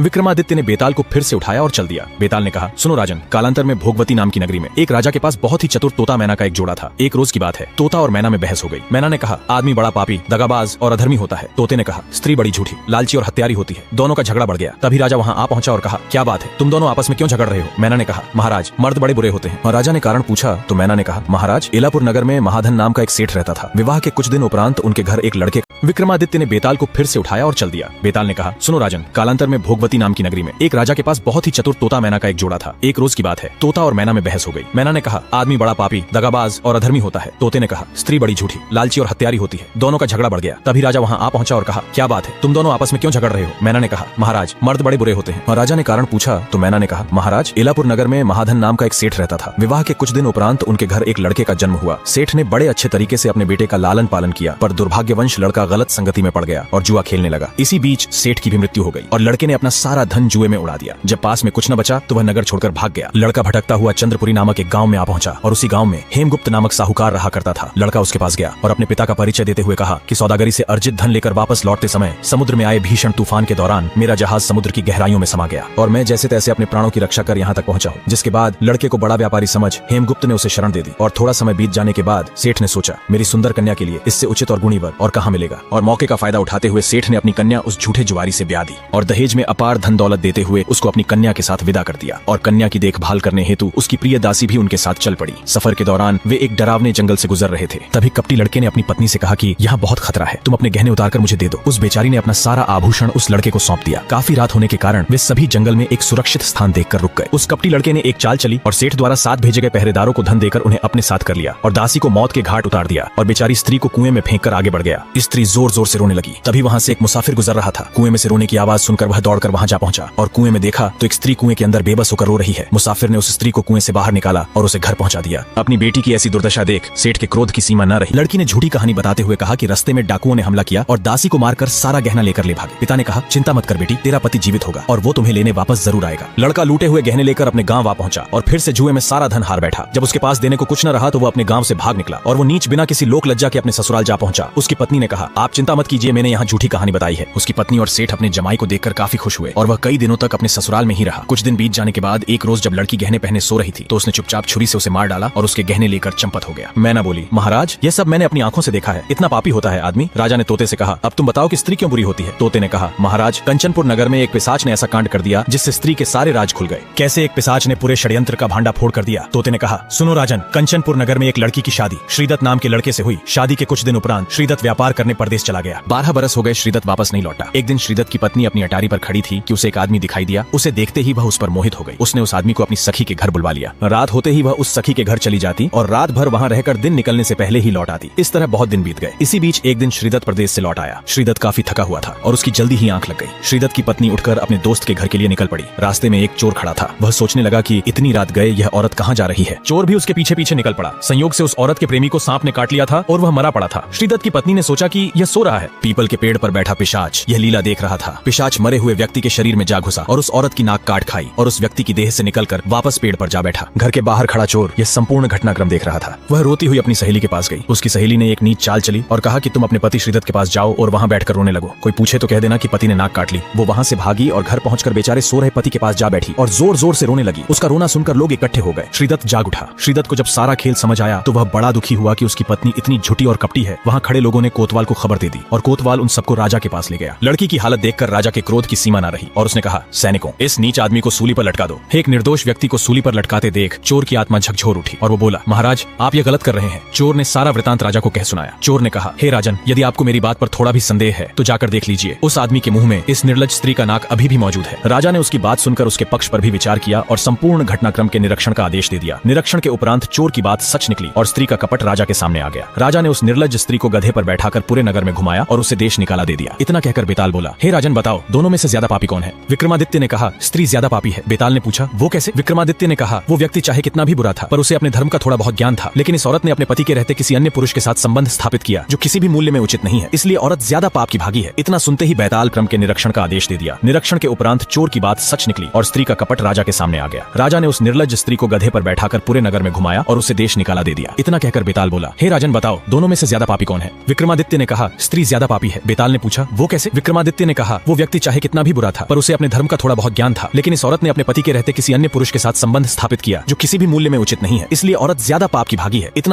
विक्रमादित्य ने बेताल को फिर से उठाया और चल दिया। बेताल ने कहा, सुनो राजन, कालांतर में भोगवती नाम की नगरी में एक राजा के पास बहुत ही चतुर तोता मैना का एक जोड़ा था। एक रोज की बात है, तोता और मैना में बहस हो गई। मैना ने कहा, आदमी बड़ा पापी, दगाबाज और अधर्मी होता है। तोते ने कहा, स्त्री बड़ी झूठी, लालची और हत्यारी होती है। दोनों का झगड़ा बढ़ गया। तभी राजा वहाँ आ पहुंचा और कहा, क्या बात है, तुम दोनों आपस में क्यों झगड़ रहे हो? मैना ने कहा, महाराज, मर्द बड़े बुरे होते हैं। और राजा ने कारण पूछा तो मैना ने कहा, महाराज, इलापुर नगर में महाधन नाम का एक सेठ रहता था। विवाह के कुछ दिन उपरांत उनके घर एक लड़के। विक्रमादित्य ने बेताल को फिर से उठाया और चल दिया। बेताल ने कहा, सुनो राजन, कालांतर में भोगवती नाम की नगरी में एक राजा के पास बहुत ही चतुर तोता मैना का एक जोड़ा था। एक रोज की बात है, तोता और मैना में बहस हो गई। मैना ने कहा, आदमी बड़ा पापी, दगाबाज और अधर्मी होता है। तोते ने कहा, स्त्री बड़ी झूठी, लालची और हत्यारी होती है। दोनों का झगड़ा बढ़ गया। तभी राजा वहाँ आ पहुंचा और कहा, क्या बात है, तुम दोनों आपस में क्यों झगड़ रहे हो? मैना ने कहा, महाराज, मर्द बड़े बुरे होते हैं। और राजा ने कारण पूछा तो मैना ने कहा, महाराज, इलापुर नगर में महाधन नाम का एक सेठ रहता था। विवाह के कुछ दिन उपरांत उनके घर एक लड़के का जन्म हुआ। सेठ ने बड़े अच्छे तरीके से अपने बेटे का लालन पालन किया, पर दुर्भाग्यवंश लड़का गलत संगति में पड़ गया और जुआ खेलने लगा। इसी बीच सेठ की भी मृत्यु हो गई और लड़के ने अपना सारा धन जुए में उड़ा दिया। जब पास में कुछ न बचा तो वह नगर छोड़कर भाग गया। लड़का भटकता हुआ चंद्रपुरी नामक एक गांव में आ पहुंचा और उसी गांव में हेमगुप्त नामक साहूकार रहा करता था। लड़का उसके पास गया और अपने पिता का परिचय देते हुए कहा कि सौदागरी से अर्जित धन लेकर वापस लौटते समय समुद्र में आए भीषण तूफान के दौरान मेरा जहाज समुद्र की गहराइयों में समा गया और मैं जैसे तैसे अपने प्राणों की रक्षा कर यहाँ तक पहुंचा हूँ। जिसके बाद लड़के को बड़ा व्यापारी समझ हेमगुप्त ने उसे शरण दे दी। और थोड़ा समय बीत जाने के बाद सेठ ने सोचा, मेरी सुंदर कन्या के लिए इससे उचित और गुणी वर और कहाँ मिलेगा। और मौके का फायदा उठाते हुए सेठ ने अपनी कन्या उस झूठे जुआरी से ब्याह दी और दहेज में अपार धन दौलत देते हुए उसको अपनी कन्या के साथ विदा कर दिया। और कन्या की देखभाल करने हेतु उसकी प्रिय दासी भी उनके साथ चल पड़ी। सफर के दौरान वे एक डरावने जंगल से गुजर रहे थे। तभी कपटी लड़के ने अपनी पत्नी से कहा कि यहाँ बहुत खतरा है, तुम अपने गहने उतारकर मुझे दे दो। उस बेचारी ने अपना सारा आभूषण उस लड़के को सौंप दिया। काफी रात होने के कारण वे सभी जंगल में एक सुरक्षित स्थान देखकर रुक गए। उस कपटी लड़के ने एक चाल चली और सेठ द्वारा साथ भेजे गए पहरेदारों को धन देकर उन्हें अपने साथ कर लिया और दासी को मौत के घाट उतार दिया और बेचारी स्त्री को कुएं में फेंककर आगे बढ़ गया। स्त्री जोर जोर से रोने लगी। तभी वहाँ से एक मुसाफिर गुजर रहा था। कुएं में से रोने की आवाज सुनकर वह दौड़कर वहाँ जा पहुंचा और कुएं में देखा तो एक स्त्री कुएं के अंदर बेबस होकर रो रही है। मुसाफिर ने उस स्त्री को कुएं से बाहर निकाला और उसे घर पहुंचा दिया। अपनी बेटी की ऐसी दुर्दशा देख सेठ के क्रोध की सीमा न रही। लड़की ने झूठी कहानी बताते हुए कहा कि रास्ते में डाकुओं ने हमला किया और दासी को मारकर सारा गहना लेकर ले भागे। पिता ने कहा, चिंता मत कर बेटी, तेरा पति जीवित होगा और वो तुम्हें लेने वापस जरूर आएगा। लड़का लूटे हुए गहने लेकर अपने गांव आ पहुंचा और फिर से जुए में सारा धन हार बैठा। जब उसके पास देने को कुछ न रहा तो वो अपने गांव से भाग निकला और वो नीच बिना किसी लोक लज्जा के अपने ससुराल जा पहुंचा। उसकी पत्नी ने कहा, आप चिंता मत कीजिए, मैंने यहाँ झूठी कहानी बताई है। उसकी पत्नी और सेठ अपने जमाई को देखकर काफी खुश हुए और वह कई दिनों तक अपने ससुराल में ही रहा। कुछ दिन बीत जाने के बाद एक रोज जब लड़की गहने पहने सो रही थी तो उसने चुपचाप छुरी से उसे मार डाला और उसके गहने लेकर चंपत हो गया। मैना बोली, महाराज, ये सब मैंने अपनी आंखों से देखा है, इतना पापी होता है आदमी। राजा ने तोते से कहा, अब तुम बताओ कि स्त्री क्यों बुरी होती है? तोते ने कहा, महाराज, कंचनपुर नगर में एक पिशाच ने ऐसा कांड कर दिया जिससे स्त्री के सारे राज खुल गए। कैसे एक पिशाच ने पूरे षड्यंत्र का भांडा फोड़ कर दिया? तोते ने कहा, सुनो राजन, कंचनपुर नगर में एक लड़की की शादी श्रीदत्त नाम के लड़के से हुई। शादी के कुछ दिन उपरांत श्रीदत्त व्यापार करने परदेश चला गया। 12 बरस हो गए, श्रीदत्त वापस नहीं लौटा। एक दिन श्रीदत्त की पत्नी अपनी अटारी पर खड़ी थी कि उसे एक आदमी दिखाई दिया। उसे देखते ही वह उस पर मोहित हो गई। उसने उस आदमी को अपनी सखी के घर बुलवा लिया। रात होते ही वह उस सखी के घर चली जाती और रात भर वहाँ रहकर दिन निकलने से पहले ही लौट आती। इस तरह बहुत दिन बीत गए। इसी बीच एक दिन श्रीदत्त प्रदेश से लौट आया। श्रीदत्त काफी थका हुआ था और उसकी जल्दी ही आंख लग गई। श्रीदत्त की पत्नी उठकर अपने दोस्त के घर के लिए निकल पड़ी। रास्ते में एक चोर खड़ा था। वह सोचने लगा कि इतनी रात गए यह औरत कहाँ जा रही है। चोर भी उसके पीछे पीछे निकल पड़ा। संयोग से उस औरत के प्रेमी को सांप ने काट लिया था और वह मरा पड़ा था। श्रीदत्त की पत्नी ने सोचा कि यह सो रहा है। पीपल के पेड़ पर बैठा पिशाच यह लीला देख रहा था। पिशाच मरे हुए व्यक्ति के शरीर में जा घुसा और उस औरत की नाक काट खाई और उस व्यक्ति की देह से निकलकर वापस पेड़ पर जा बैठा। घर के बाहर खड़ा चोर यह संपूर्ण घटनाक्रम देख रहा था। वह रोती हुई अपनी सहेली के पास गई। उसकी सहेली ने एक नीच चाल चली और कहा कि तुम अपने पति श्रीदत्त के पास जाओ और वहाँ बैठकर रोने लगो। कोई पूछे तो कह देना कि पति ने नाक काट ली। वो वहाँ से भागी और घर पहुंचकर बेचारे सो रहे पति के पास जा बैठी और जोर जोर से रोने लगी। उसका रोना सुनकर लोग इकट्ठे हो गए। श्रीदत्त जाग उठा। श्रीदत्त को जब सारा खेल समझ आया तो वह बड़ा दुखी हुआ कि उसकी पत्नी इतनी झूठी और कपटी है। वहाँ खड़े लोगों ने कोतवाल को खबर दे दी और कोतवाल उन सबको राजा के पास ले गया। लड़की की हालत देखकर राजा के क्रोध की सीमा न रही और उसने कहा, सैनिकों, इस नीच आदमी को सूली पर लटका दो। एक निर्दोष व्यक्ति को सूली पर लटकाते देख चोर की आत्मा झकझोर उठी और वो बोला, महाराज, आप ये गलत कर रहे हैं। चोर ने सारा वृतांत राजा को कह सुनाया। चोर ने कहा, हे राजन, यदि आपको मेरी बात पर थोड़ा भी संदेह है तो जाकर देख लीजिए। उस आदमी के मुंह में इस निर्लज स्त्री का नाक अभी भी मौजूद है। राजा ने उसकी बात सुनकर उसके पक्ष पर भी विचार किया और संपूर्ण घटनाक्रम के निरीक्षण का आदेश दे दिया। निरीक्षण के उपरांत चोर की बात सच निकली और स्त्री का कपट राजा के सामने आ गया। राजा ने उस निर्लज स्त्री को गधे पर बैठाकर पूरे नगर में घुमाया और उसे देश निकाला दे दिया। इतना कहकर बेताल बोला, हे राजन, बताओ दोनों में से ज्यादा पापी कौन है? विक्रमादित्य ने कहा, स्त्री ज्यादा पापी है। बेताल ने पूछा, वो कैसे? विक्रमादित्य ने कहा, वो व्यक्ति चाहे कितना भी बुरा था पर उसे अपने धर्म का थोड़ा बहुत ज्ञान था, लेकिन इस औरत ने अपने पति के रहते किसी अन्य पुरुष के साथ संबंध स्थापित किया जो किसी भी मूल्य में उचित नहीं है, इसलिए औरत ज्यादा पाप की भागी है। इतना सुनते ही बेताल क्रम के निरीक्षण का आदेश दे दिया। निरीक्षण के उपरांत चोर की बात सच निकली और स्त्री का कपट राजा के सामने आ गया। राजा ने उस निर्लज स्त्री को गधे पर बैठाकर पूरे नगर में घुमाया और उसे देश निकाला दे दिया। इतना कहकर बेताल बोला, हे राजन, बताओ दोनों में से ज्यादा पापी कौन है? विक्रमादित्य ने कहा, स्त्री ज्यादा पापी है। बेताल ने पूछा, वो कैसे? विक्रमादित्य ने कहा, वो व्यक्ति चाहे कितना भी बुरा था, पर उसे अपने धर्म का थोड़ा बहुत ज्ञान था। लेकिन इस औरत ने अपने पति के रहते किसी अन्य पुरुष के साथ संबंध स्थापित किया जो किसी भी मूल्य में उचित नहीं है, इसलिए औरत ज्यादा पाप की भागी है। इतना